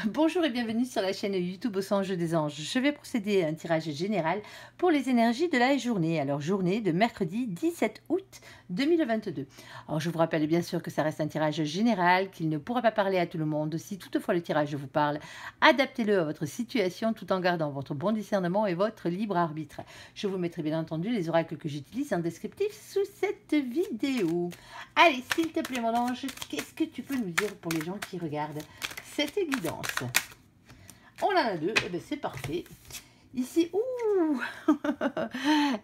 Bonjour et bienvenue sur la chaîne YouTube Au Sang Jeu des Anges. Je vais procéder à un tirage général pour les énergies de la journée. Alors, journée de mercredi 17 août 2022. Alors, je vous rappelle bien sûr que ça reste un tirage général, qu'il ne pourra pas parler à tout le monde. Si toutefois le tirage vous parle, adaptez-le à votre situation tout en gardant votre bon discernement et votre libre arbitre. Je vous mettrai bien entendu les oracles que j'utilise en descriptif sous cette vidéo. Allez, s'il te plaît mon ange, qu'est-ce que tu peux nous dire pour les gens qui regardent cette guidance? On en a deux, et bien c'est parfait. Ici, ouh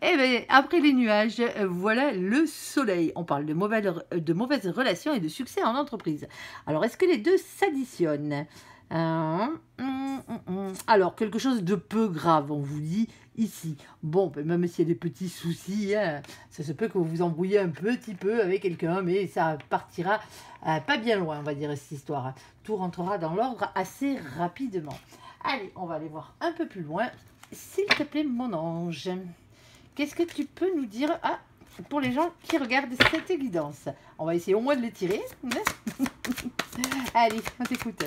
et bien après les nuages, voilà le soleil. On parle de mauvaises relations et de succès en entreprise. Alors, est-ce que les deux s'additionnent? Alors, quelque chose de peu grave, on vous dit ici. Bon, ben, même s'il y a des petits soucis, hein, ça se peut que vous vous embrouillez un petit peu avec quelqu'un, mais ça partira pas bien loin, on va dire, cette histoire. Tout rentrera dans l'ordre assez rapidement. Allez, on va aller voir un peu plus loin. S'il te plaît, mon ange, qu'est-ce que tu peux nous dire pour les gens qui regardent cette guidance? On va essayer au moins de les tirer. Allez, on t'écoute.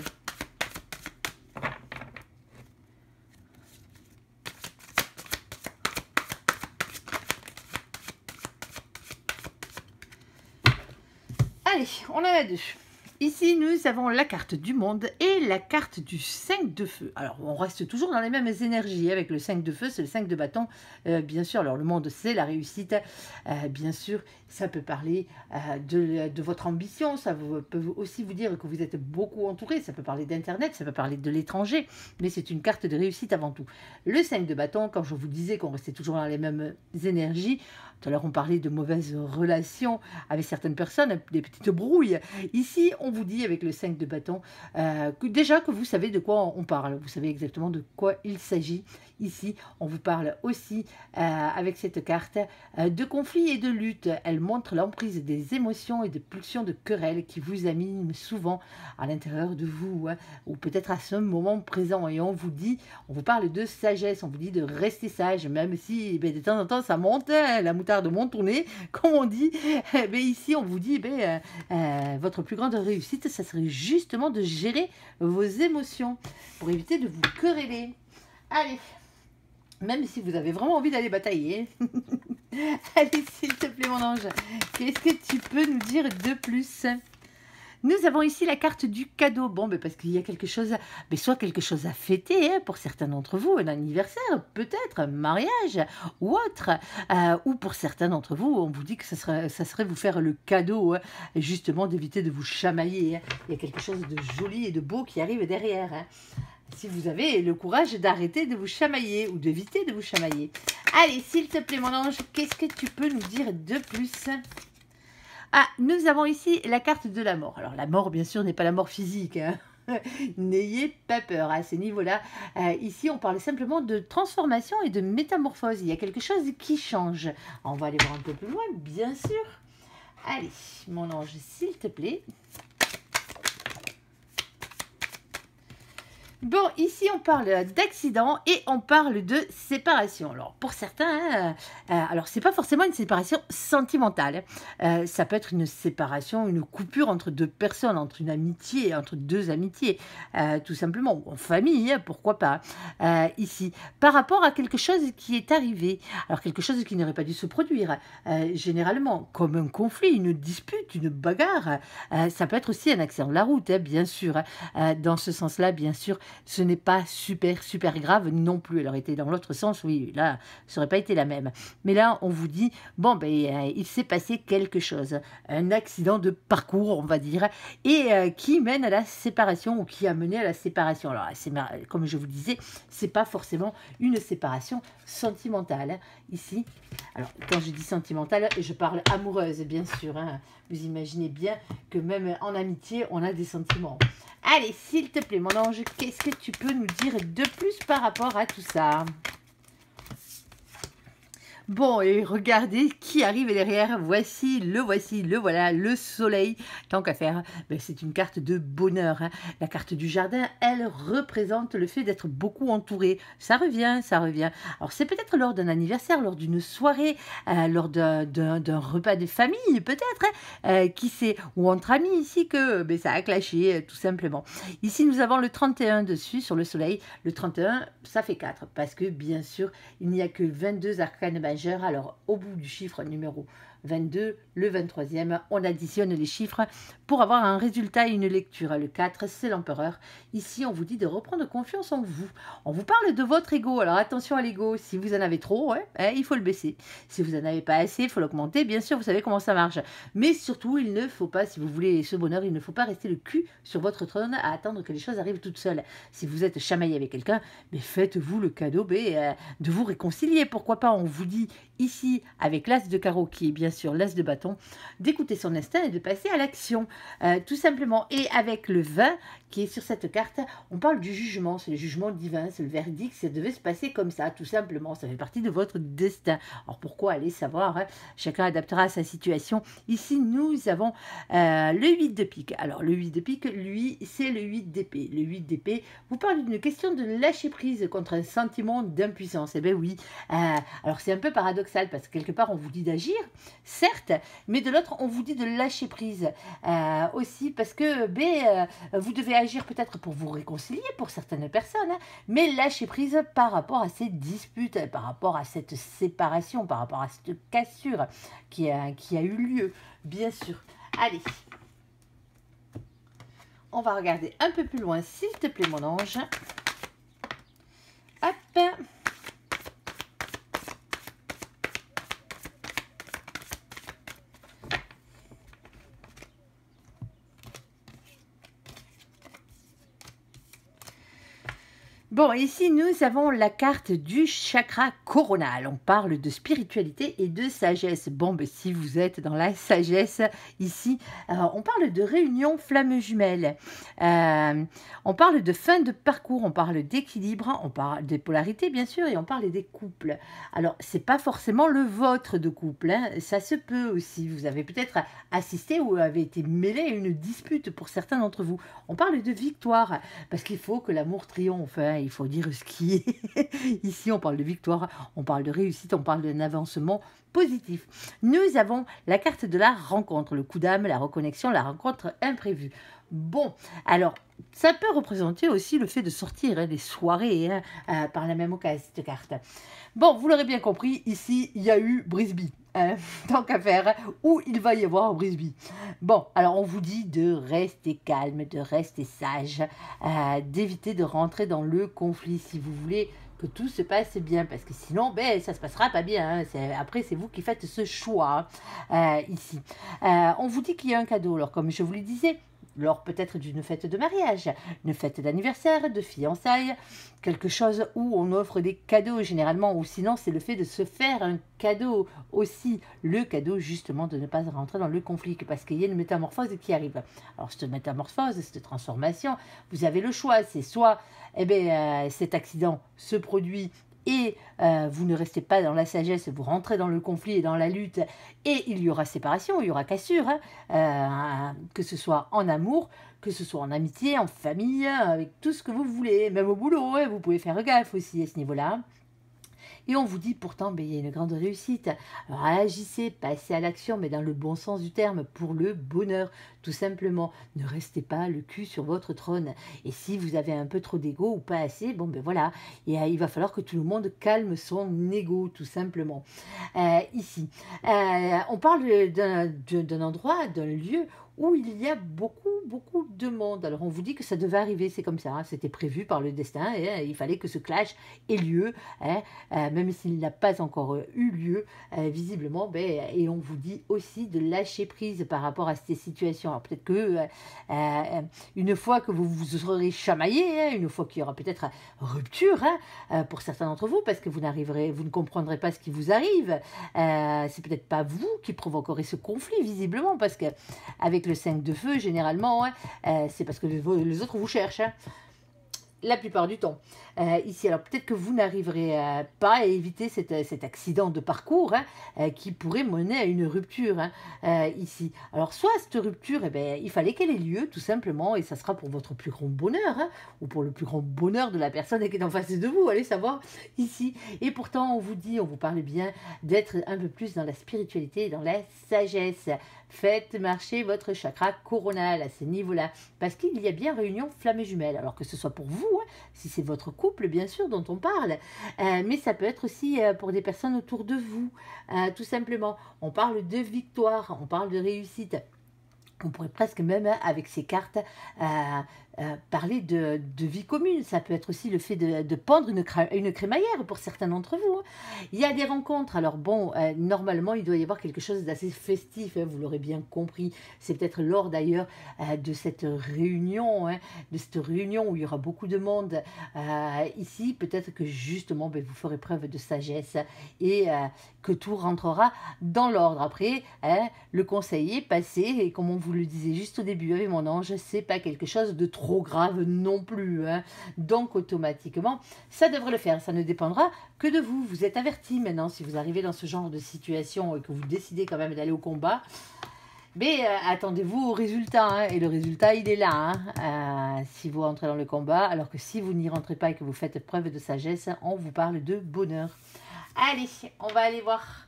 Allez, on en a deux. Ici, nous avons la carte du monde et la carte du 5 de feu. Alors, on reste toujours dans les mêmes énergies. Avec le 5 de feu, c'est le 5 de bâton. Bien sûr, alors le monde, c'est la réussite. Bien sûr, ça peut parler de votre ambition. Ça peut aussi vous dire que vous êtes beaucoup entouré. Ça peut parler d'Internet, ça peut parler de l'étranger. Mais c'est une carte de réussite avant tout. Le 5 de bâton, quand je vous disais qu'on restait toujours dans les mêmes énergies, tout à l'heure, on parlait de mauvaises relations avec certaines personnes, des petites brouilles. Ici, on vous dit avec le 5 de bâton déjà que vous savez de quoi on parle. Vous savez exactement de quoi il s'agit. Ici, on vous parle aussi avec cette carte de conflits et de luttes. Elle montre l'emprise des émotions et de pulsions de querelles qui vous animent souvent à l'intérieur de vous, hein, ou peut-être à ce moment présent. Et on vous parle de sagesse, on vous dit de rester sage, même si de temps en temps ça monte, hein, la moutarde monte au nez, comme on dit. Mais ici, on vous dit votre plus grande réussite, ça serait justement de gérer vos émotions pour éviter de vous quereller. Allez, même si vous avez vraiment envie d'aller batailler. Allez, s'il te plaît, mon ange, qu'est-ce que tu peux nous dire de plus? Nous avons ici la carte du cadeau. Bon, parce qu'il y a quelque chose, soit quelque chose à fêter, hein, pour certains d'entre vous, un anniversaire, peut-être un mariage ou autre. Ou pour certains d'entre vous, on vous dit que ça serait vous faire le cadeau, hein, justement, d'éviter de vous chamailler. Hein. Il y a quelque chose de joli et de beau qui arrive derrière. Hein. Si vous avez le courage d'arrêter de vous chamailler ou d'éviter de vous chamailler. Allez, s'il te plaît, mon ange, qu'est-ce que tu peux nous dire de plus? Nous avons ici la carte de la mort. Alors, la mort, bien sûr, n'est pas la mort physique. Hein. N'ayez pas peur à ce niveau-là. Ici, on parle simplement de transformation et de métamorphose. Il y a quelque chose qui change. On va aller voir un peu plus loin, bien sûr. Allez, mon ange, s'il te plaît. Bon, ici, on parle d'accident et on parle de séparation. Alors, pour certains, alors c'est pas forcément une séparation sentimentale. Ça peut être une séparation, une coupure entre deux personnes, entre une amitié, entre deux amitiés, tout simplement, ou en famille, hein, pourquoi pas. Ici, par rapport à quelque chose qui est arrivé, alors quelque chose qui n'aurait pas dû se produire, généralement, comme un conflit, une dispute, une bagarre. Ça peut être aussi un accident de la route, hein, bien sûr. Dans ce sens-là, bien sûr, ce n'est pas super grave non plus. Elle aurait été dans l'autre sens, oui, là, ça n'aurait pas été la même. Mais là, on vous dit, bon, il s'est passé quelque chose, un accident de parcours, on va dire, et qui mène à la séparation ou qui a mené à la séparation. Alors, comme je vous disais, c'est pas forcément une séparation sentimentale, hein, ici. Alors, quand je dis sentimentale, je parle amoureuse, bien sûr. Hein. Vous imaginez bien que même en amitié, on a des sentiments. Allez, s'il te plaît, mon ange, qu'est-ce que tu peux nous dire de plus par rapport à tout ça? Bon, et regardez qui arrive derrière. Voici, le voilà, le soleil. Tant qu'à faire, ben, c'est une carte de bonheur, hein. La carte du jardin, elle représente le fait d'être beaucoup entouré. Ça revient, ça revient. Alors, c'est peut-être lors d'un anniversaire, lors d'une soirée, lors d'un repas de famille, peut-être, hein, qui sait, ou entre amis ici, que ben, ça a clashé, tout simplement. Ici, nous avons le 31 dessus, sur le soleil. Le 31, ça fait 4, parce que, bien sûr, il n'y a que 22 arcanes majeurs. Alors, au bout du chiffre numéro 22, le 23e, on additionne les chiffres pour avoir un résultat et une lecture. Le 4, c'est l'empereur. Ici, on vous dit de reprendre confiance en vous. On vous parle de votre ego. Alors, attention à l'ego. Si vous en avez trop, il faut le baisser. Si vous n'en avez pas assez, il faut l'augmenter. Bien sûr, vous savez comment ça marche. Mais surtout, il ne faut pas, si vous voulez ce bonheur, il ne faut pas rester le cul sur votre trône à attendre que les choses arrivent toutes seules. Si vous êtes chamaillé avec quelqu'un, mais faites-vous le cadeau de vous réconcilier. Pourquoi pas, on vous dit ici, avec l'as de carreau, qui est bien sûr l'as de bâton, d'écouter son instinct et de passer à l'action, tout simplement. Et avec le 20 qui est sur cette carte, on parle du jugement, c'est le jugement divin, c'est le verdict, ça devait se passer comme ça, tout simplement, ça fait partie de votre destin. Alors pourquoi aller savoir, hein, chacun adaptera à sa situation. Ici, nous avons le 8 de pique. Alors le 8 de pique, lui, c'est le 8 d'épée. Le 8 d'épée vous parle d'une question de lâcher prise contre un sentiment d'impuissance. Eh bien oui, alors c'est un peu paradoxal parce que quelque part on vous dit d'agir, certes, mais de l'autre on vous dit de lâcher prise aussi parce que vous devez agir peut-être pour vous réconcilier pour certaines personnes, hein, mais lâcher prise par rapport à ces disputes, par rapport à cette séparation, par rapport à cette cassure qui a eu lieu, bien sûr. Allez, on va regarder un peu plus loin, s'il te plaît, mon ange. Hop. Bon, ici, nous avons la carte du chakra coronal. On parle de spiritualité et de sagesse. Bon, ben, si vous êtes dans la sagesse, ici, on parle de réunion flamme jumelle. On parle de fin de parcours, on parle d'équilibre, on parle des polarités, bien sûr, et on parle des couples. Alors, c'est pas forcément le vôtre de couple, hein. Ça se peut aussi. Vous avez peut-être assisté ou avez été mêlé à une dispute pour certains d'entre vous. On parle de victoire, parce qu'il faut que l'amour triomphe, hein. Il faut dire ce qui est. Ici, on parle de victoire, on parle de réussite, on parle d'un avancement positif. Nous avons la carte de la rencontre, le coup d'âme, la reconnexion, la rencontre imprévue. Bon, alors, ça peut représenter aussi le fait de sortir, hein, des soirées, hein, par la même occasion, cette carte. Bon, vous l'aurez bien compris, ici, il y a eu Brisby. Tant qu'à faire, où il va y avoir Brisby. Bon, alors on vous dit de rester calme, de rester sage, d'éviter de rentrer dans le conflit si vous voulez que tout se passe bien, parce que sinon, ben, ça se passera pas bien, hein. Après, c'est vous qui faites ce choix ici. On vous dit qu'il y a un cadeau, alors comme je vous le disais, lors peut-être d'une fête de mariage, une fête d'anniversaire, de fiançailles, quelque chose où on offre des cadeaux généralement, ou sinon c'est le fait de se faire un cadeau aussi, le cadeau justement de ne pas rentrer dans le conflit, parce qu'il y a une métamorphose qui arrive. Alors cette métamorphose, cette transformation, vous avez le choix, c'est soit cet accident se produit et vous ne restez pas dans la sagesse, vous rentrez dans le conflit et dans la lutte, et il y aura séparation, il y aura cassure, hein, que ce soit en amour, que ce soit en amitié, en famille, avec tout ce que vous voulez, même au boulot, hein, vous pouvez faire gaffe aussi à ce niveau-là. Et on vous dit pourtant, ben, il y a une grande réussite. Alors agissez, passez à l'action, mais dans le bon sens du terme, pour le bonheur, tout simplement. Ne restez pas le cul sur votre trône. Et si vous avez un peu trop d'ego ou pas assez, bon ben voilà, et, il va falloir que tout le monde calme son ego, tout simplement. Ici, on parle d'un endroit, d'un lieu où il y a beaucoup de monde. Alors on vous dit que ça devait arriver, c'est comme ça, hein, c'était prévu par le destin, et il fallait que ce clash ait lieu, hein, même s'il n'a pas encore eu lieu, visiblement, et on vous dit aussi de lâcher prise par rapport à ces situations. Alors peut-être que une fois que vous vous serez chamaillé, hein, une fois qu'il y aura peut-être rupture, hein, pour certains d'entre vous, parce que vous ne comprendrez pas ce qui vous arrive, c'est peut-être pas vous qui provoquerez ce conflit, visiblement, parce que avec le 5 de feu, généralement, hein, c'est parce que les autres vous cherchent. Hein. la plupart du temps. Ici, alors peut-être que vous n'arriverez pas à éviter cet accident de parcours hein, qui pourrait mener à une rupture hein, ici. Alors soit cette rupture, eh ben, il fallait qu'elle ait lieu tout simplement et ça sera pour votre plus grand bonheur hein, ou pour le plus grand bonheur de la personne qui est en face de vous, allez savoir ici. Et pourtant, on vous dit, on vous parle bien d'être un peu plus dans la spiritualité et dans la sagesse. Faites marcher votre chakra coronal à ce niveau-là, parce qu'il y a bien réunion flamme jumelle, alors que ce soit pour vous, hein, si c'est votre couple bien sûr dont on parle, mais ça peut être aussi pour des personnes autour de vous, tout simplement. On parle de victoire, on parle de réussite. On pourrait presque même, hein, avec ces cartes, parler de vie commune. Ça peut être aussi le fait de pendre une crémaillère pour certains d'entre vous. Hein. Il y a des rencontres. Alors bon, normalement, il doit y avoir quelque chose d'assez festif. Hein, vous l'aurez bien compris. C'est peut-être lors d'ailleurs de cette réunion, hein, où il y aura beaucoup de monde. Ici, peut-être que justement, ben, vous ferez preuve de sagesse et que tout rentrera dans l'ordre. Après, hein, le conseil est passé et comme on vous le disait juste au début avec mon ange, c'est pas quelque chose de trop grave non plus. Hein. Donc automatiquement, ça devrait le faire. Ça ne dépendra que de vous. Vous êtes averti maintenant si vous arrivez dans ce genre de situation et que vous décidez quand même d'aller au combat. Mais attendez-vous au résultat, hein, et le résultat il est là, hein, si vous rentrez dans le combat, alors que si vous n'y rentrez pas et que vous faites preuve de sagesse, on vous parle de bonheur. Allez, on va aller voir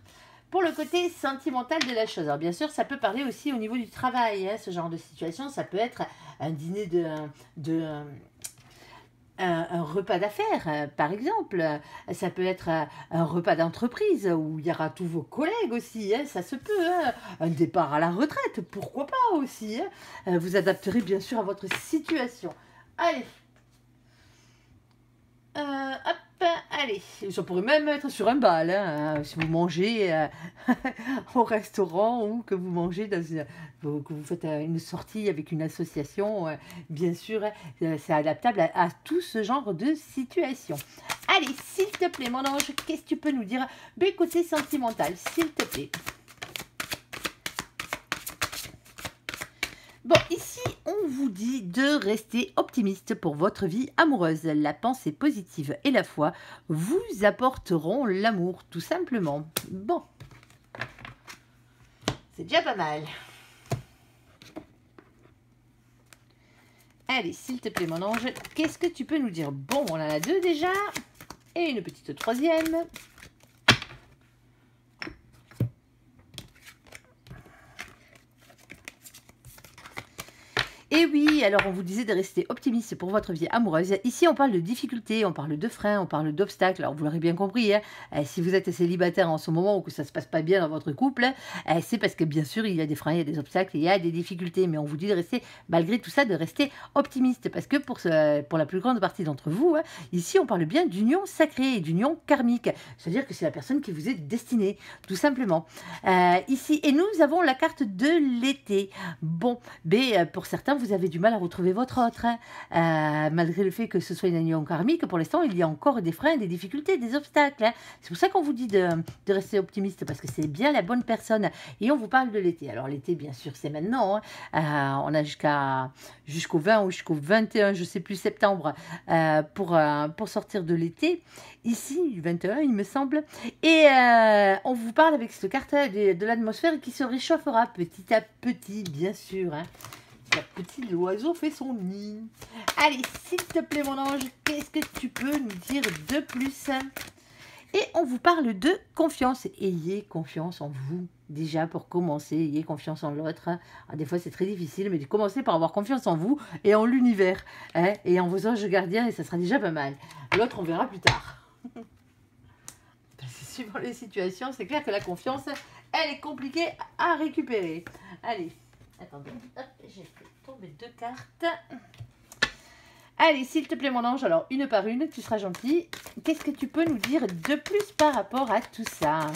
pour le côté sentimental de la chose. Alors bien sûr, ça peut parler aussi au niveau du travail, hein, ce genre de situation. Ça peut être un dîner un repas d'affaires, par exemple. Ça peut être un repas d'entreprise où il y aura tous vos collègues aussi. Hein, ça se peut. Hein. Un départ à la retraite, pourquoi pas aussi. Hein. Vous adapterez bien sûr à votre situation. Allez. Hop, allez, ça pourrait même être sur un bal, hein, si vous mangez au restaurant ou que vous mangez que vous faites une sortie avec une association, bien sûr, c'est adaptable à tout ce genre de situation. Allez, s'il te plaît, mon ange, qu'est-ce que tu peux nous dire? Côté sentimental, s'il te plaît. Bon, ici, on vous dit de rester optimiste pour votre vie amoureuse. La pensée positive et la foi vous apporteront l'amour, tout simplement. Bon, c'est déjà pas mal. Allez, s'il te plaît, mon ange, qu'est-ce que tu peux nous dire? Bon, on en a deux déjà, et une petite troisième. Et oui, alors on vous disait de rester optimiste pour votre vie amoureuse. Ici, on parle de difficultés, on parle de freins, on parle d'obstacles. Alors, vous l'aurez bien compris, hein, si vous êtes célibataire en ce moment ou que ça ne se passe pas bien dans votre couple, c'est parce que bien sûr, il y a des freins, il y a des obstacles, il y a des difficultés. Mais on vous dit de rester, malgré tout ça, de rester optimiste. Parce que pour la plus grande partie d'entre vous, hein, ici, on parle bien d'union sacrée, d'union karmique. C'est-à-dire que c'est la personne qui vous est destinée, tout simplement. Ici, et nous avons la carte de l'été. Bon, mais pour certains, vous avez du mal à retrouver votre autre. Hein. Malgré le fait que ce soit une union karmique, pour l'instant, il y a encore des freins, des difficultés, des obstacles. Hein. C'est pour ça qu'on vous dit de rester optimiste, parce que c'est bien la bonne personne. Et on vous parle de l'été. Alors l'été, bien sûr, c'est maintenant. Hein. On a jusqu'au 20 ou jusqu'au 21, je ne sais plus, septembre, pour sortir de l'été. Ici, 21, il me semble. Et on vous parle avec cette carte de l'atmosphère qui se réchauffera petit à petit, bien sûr. Hein. Petit l'oiseau fait son nid. Allez, s'il te plaît, mon ange, qu'est-ce que tu peux nous dire de plus? Et on vous parle de confiance. Ayez confiance en vous. Déjà, pour commencer, ayez confiance en l'autre. Des fois, c'est très difficile, mais de commencer par avoir confiance en vous et en l'univers. Hein, et en vos anges gardiens, et ça sera déjà pas mal. L'autre, on verra plus tard. Suivant les situations, c'est clair que la confiance, elle est compliquée à récupérer. Allez. Attendez, hop, j'ai fait tomber deux cartes. Allez, s'il te plaît, mon ange, alors une par une, tu seras gentil. Qu'est-ce que tu peux nous dire de plus par rapport à tout ça?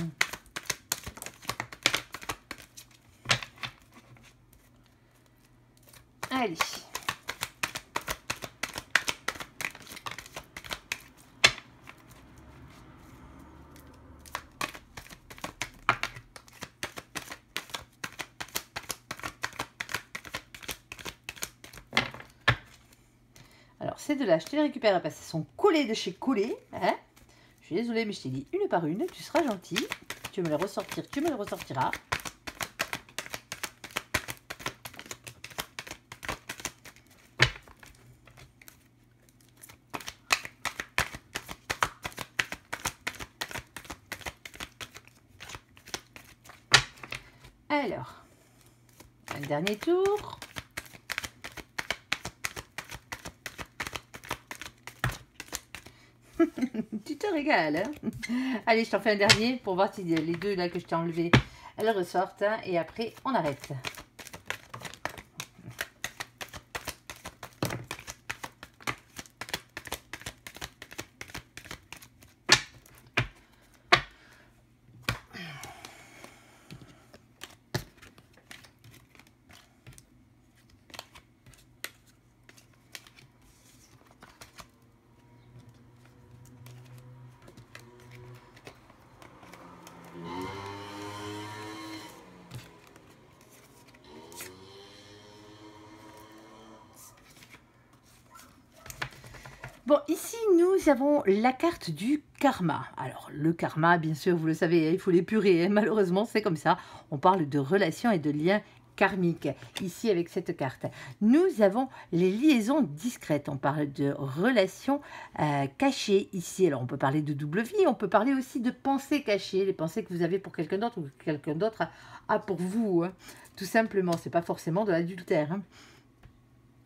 Allez. Alors, ces deux-là, je te les récupère parce qu'ils sont collés de chez Collé. Hein. Je suis désolée, mais je t'ai dit une par une. Tu seras gentil. Tu veux me les ressortir, tu me les ressortiras. Alors, un dernier tour. Tu te régales. Hein. Allez, je t'en fais un dernier pour voir si les deux là que je t'ai enlevés, elles ressortent. Hein, et après, on arrête. Bon, ici, nous avons la carte du karma. Alors, le karma, bien sûr, vous le savez, il faut l'épurer. Hein, malheureusement, c'est comme ça. On parle de relations et de liens karmiques, ici, avec cette carte. Nous avons les liaisons discrètes. On parle de relations cachées, ici. Alors, on peut parler de double vie. On peut parler aussi de pensées cachées. Les pensées que vous avez pour quelqu'un d'autre ou que quelqu'un d'autre a pour vous. Hein. Tout simplement, c'est pas forcément de l'adultère. Hein.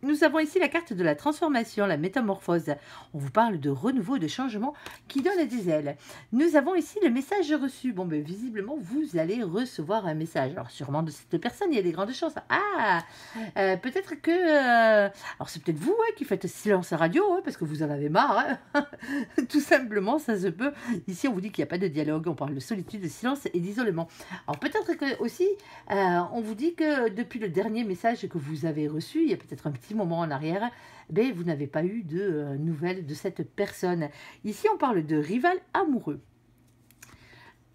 Nous avons ici la carte de la transformation, la métamorphose. On vous parle de renouveau, de changement qui donne des ailes. Nous avons ici le message reçu. Bon, ben, visiblement, vous allez recevoir un message. Alors, sûrement de cette personne, il y a des grandes chances. Ah, peut-être que... alors, c'est peut-être vous qui faites silence radio, parce que vous en avez marre. Hein. Tout simplement, ça se peut. Ici, on vous dit qu'il n'y a pas de dialogue. On parle de solitude, de silence et d'isolement. Alors, peut-être que aussi, on vous dit que depuis le dernier message que vous avez reçu, il y a peut-être un petit moment en arrière, ben, vous n'avez pas eu de nouvelles de cette personne. Ici, on parle de rival amoureux.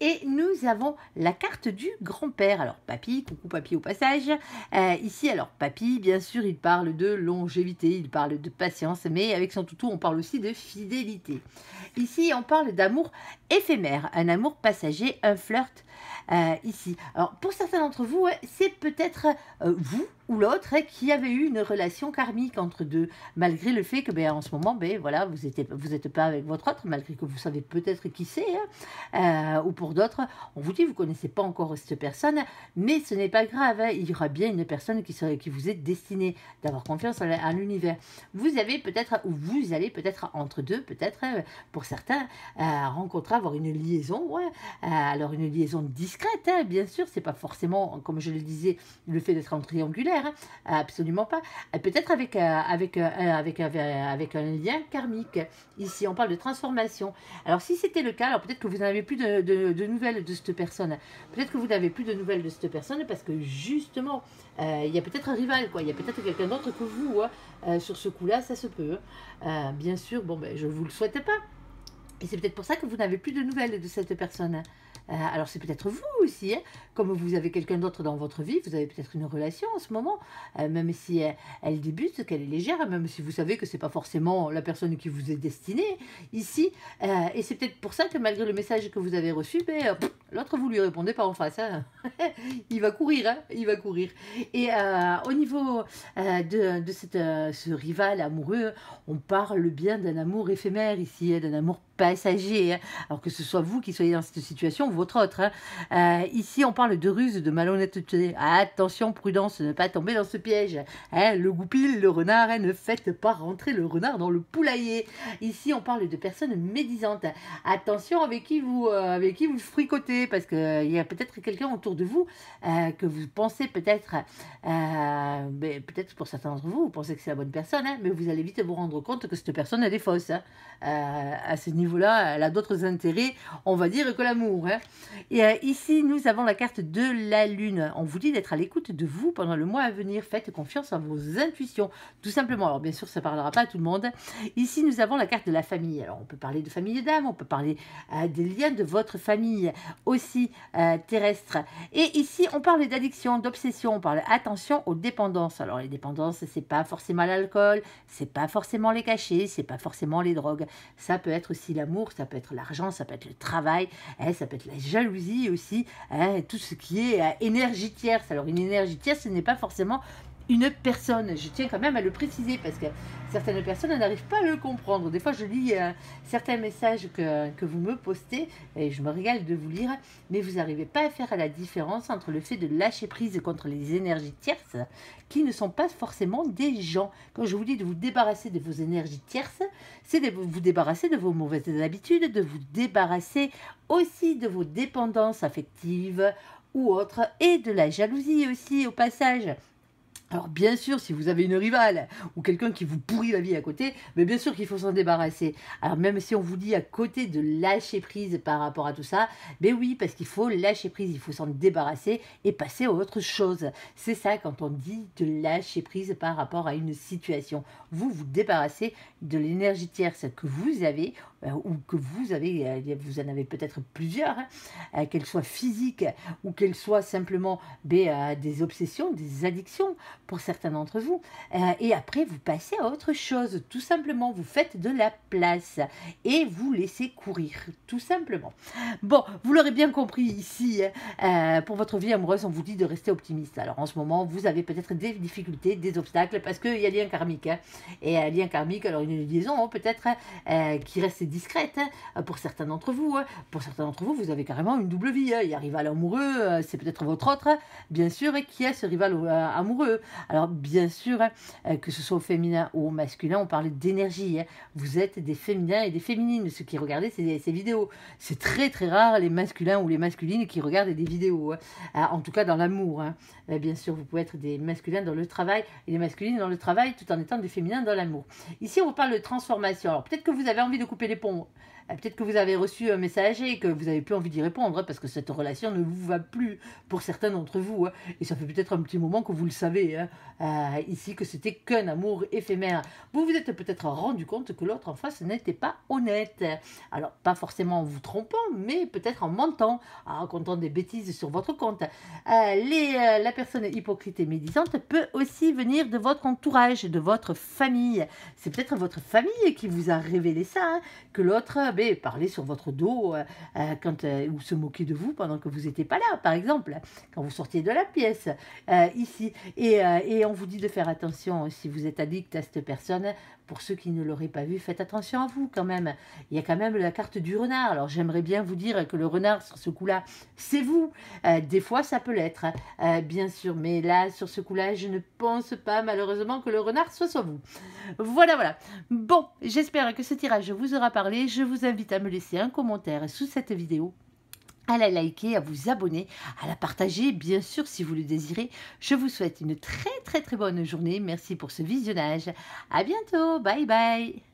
Et nous avons la carte du grand-père. Alors, papy, coucou papy au passage. Ici, alors, papy, bien sûr, il parle de longévité, il parle de patience, mais avec son toutou, on parle aussi de fidélité. Ici, on parle d'amour éphémère, un amour passager, un flirt. Ici. Alors, pour certains d'entre vous, c'est peut-être vous ou l'autre qui avez eu une relation karmique entre deux, malgré le fait que, ben, en ce moment, ben, voilà, vous êtes pas avec votre autre, malgré que vous savez peut-être qui c'est, hein, ou pour d'autres, on vous dit, vous connaissez pas encore cette personne, mais ce n'est pas grave, hein, il y aura bien une personne qui vous est destinée, d'avoir confiance en l'univers. Vous avez peut-être, ou vous allez peut-être entre deux, peut-être, pour certains, rencontrer, avoir une liaison, ouais, alors une liaison discrète, hein, bien sûr, c'est pas forcément, comme je le disais, le fait d'être en triangulaire, hein, absolument pas. Peut-être avec un lien karmique. Ici, on parle de transformation. Alors, si c'était le cas, alors peut-être que vous n'avez plus de nouvelles de cette personne. Peut-être que vous n'avez plus de nouvelles de cette personne parce que justement, il y a peut-être un rival, quoi. Il y a peut-être quelqu'un d'autre que vous. Hein. Sur ce coup-là, ça se peut. Bien sûr, bon, ben, je ne vous le souhaite pas. Et c'est peut-être pour ça que vous n'avez plus de nouvelles de cette personne. Alors c'est peut-être vous aussi, hein, comme vous avez quelqu'un d'autre dans votre vie, vous avez peut-être une relation en ce moment, même si elle débute, qu'elle est légère, même si vous savez que c'est pas forcément la personne qui vous est destinée ici, et c'est peut-être pour ça que malgré le message que vous avez reçu, ben, l'autre vous lui répondez pas en face, hein. Il va courir, hein, il va courir. Et au niveau de ce rival amoureux, on parle bien d'un amour éphémère ici, hein, d'un amour passager, hein. Alors que ce soit vous qui soyez dans cette situation ou votre autre. Hein. Ici, on parle de ruse, de malhonnêteté. Attention, prudence, ne pas tomber dans ce piège. Hein, le goupil, le renard, hein, ne faites pas rentrer le renard dans le poulailler. Ici, on parle de personnes médisantes. Attention avec qui vous fricotez, parce qu'il y a peut-être quelqu'un autour de vous que vous pensez peut-être, peut-être pour certains d'entre vous, vous pensez que c'est la bonne personne, hein, mais vous allez vite vous rendre compte que cette personne, elle est fausse. Hein. À ce niveau-là, elle a d'autres intérêts, on va dire, que l'amour. Hein. Et ici, nous avons la carte de la lune. On vous dit d'être à l'écoute de vous pendant le mois à venir. Faites confiance en vos intuitions, tout simplement. Alors bien sûr, ça ne parlera pas à tout le monde. Ici, nous avons la carte de la famille. Alors on peut parler de famille d'âme, on peut parler des liens de votre famille aussi terrestre. Et ici, on parle d'addiction, d'obsession, on parle attention aux dépendances. Alors les dépendances, c'est pas forcément l'alcool, c'est pas forcément les cachets, c'est pas forcément les drogues. Ça peut être aussi l'amour, ça peut être l'argent, ça peut être le travail, ça peut être la jalousie aussi, tout ce qui est énergie tierce. Alors une énergie tierce, ce n'est pas forcément une personne. Je tiens quand même à le préciser parce que certaines personnes n'arrivent pas à le comprendre. Des fois, je lis certains messages que vous me postez et je me régale de vous lire, mais vous n'arrivez pas à faire la différence entre le fait de lâcher prise contre les énergies tierces qui ne sont pas forcément des gens. Quand je vous dis de vous débarrasser de vos énergies tierces, c'est de vous débarrasser de vos mauvaises habitudes, de vous débarrasser aussi de vos dépendances affectives ou autres et de la jalousie aussi au passage. Alors bien sûr, si vous avez une rivale ou quelqu'un qui vous pourrit la vie à côté, mais bien sûr qu'il faut s'en débarrasser. Alors même si on vous dit à côté de lâcher prise par rapport à tout ça, ben oui, parce qu'il faut lâcher prise, il faut s'en débarrasser et passer à autre chose. C'est ça quand on dit de lâcher prise par rapport à une situation. Vous vous débarrassez de l'énergie tierce que vous avez ou que vous en avez peut-être plusieurs, qu'elles soient physiques ou qu'elles soient simplement des obsessions, des addictions pour certains d'entre vous. Et après, vous passez à autre chose. Tout simplement, vous faites de la place et vous laissez courir, tout simplement. Bon, vous l'aurez bien compris ici, pour votre vie amoureuse, on vous dit de rester optimiste. Alors en ce moment, vous avez peut-être des difficultés, des obstacles, parce qu'il y a lien karmique. Et lien karmique, alors une liaison peut-être qui reste discrète pour certains d'entre vous. Pour certains d'entre vous, vous avez carrément une double vie. Il y a un rival amoureux, c'est peut-être votre autre, bien sûr, et qui a ce rival amoureux. Alors bien sûr, que ce soit au féminin ou au masculin, on parle d'énergie. Vous êtes des féminins et des féminines, ceux qui regardent ces vidéos. C'est très très rare les masculins ou les masculines qui regardent des vidéos, en tout cas dans l'amour. Bien sûr, vous pouvez être des masculins dans le travail et des masculines dans le travail tout en étant des féminins dans l'amour. Ici, on vous parle de transformation. Alors peut-être que vous avez envie de couper les ponts. Peut-être que vous avez reçu un message et que vous n'avez plus envie d'y répondre parce que cette relation ne vous va plus pour certains d'entre vous. Et ça fait peut-être un petit moment que vous le savez ici, que c'était qu'un amour éphémère. Vous vous êtes peut-être rendu compte que l'autre en face n'était pas honnête. Alors, pas forcément en vous trompant, mais peut-être en mentant, en comptant des bêtises sur votre compte. La personne hypocrite et médisante peut aussi venir de votre entourage, de votre famille. C'est peut-être votre famille qui vous a révélé ça, que l'autre parlait sur votre dos ou se moquait de vous pendant que vous n'étiez pas là, par exemple, quand vous sortiez de la pièce, ici. Et on vous dit de faire attention si vous êtes addict à cette personne. Pour ceux qui ne l'auraient pas vu, faites attention à vous quand même. Il y a quand même la carte du renard. Alors j'aimerais bien vous dire que le renard, sur ce coup-là, c'est vous. Des fois, ça peut l'être, bien sûr. Mais là, sur ce coup-là, je ne pense pas malheureusement que le renard soit vous. Voilà, voilà. Bon, j'espère que ce tirage vous aura parlé. Je vous invite à me laisser un commentaire sous cette vidéo, à la liker, à vous abonner, à la partager, bien sûr, si vous le désirez. Je vous souhaite une très très très bonne journée. Merci pour ce visionnage. À bientôt. Bye bye.